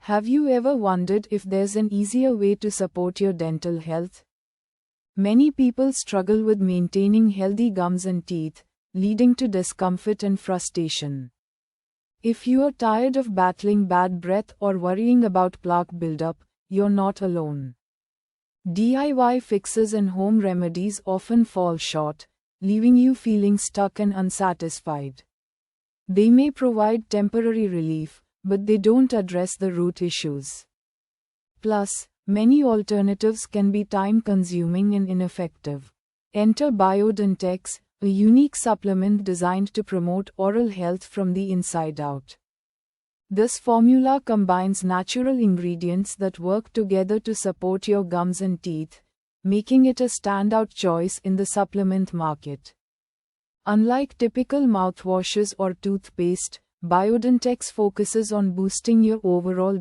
Have you ever wondered if there's an easier way to support your dental health? Many people struggle with maintaining healthy gums and teeth, leading to discomfort and frustration. If you are tired of battling bad breath or worrying about plaque buildup, you're not alone. DIY fixes and home remedies often fall short, leaving you feeling stuck and unsatisfied. They may provide temporary relief, but they don't address the root issues. Plus, many alternatives can be time-consuming and ineffective. Enter Biodentex, a unique supplement designed to promote oral health from the inside out. This formula combines natural ingredients that work together to support your gums and teeth, making it a standout choice in the supplement market. Unlike typical mouthwashes or toothpaste, Biodentex focuses on boosting your overall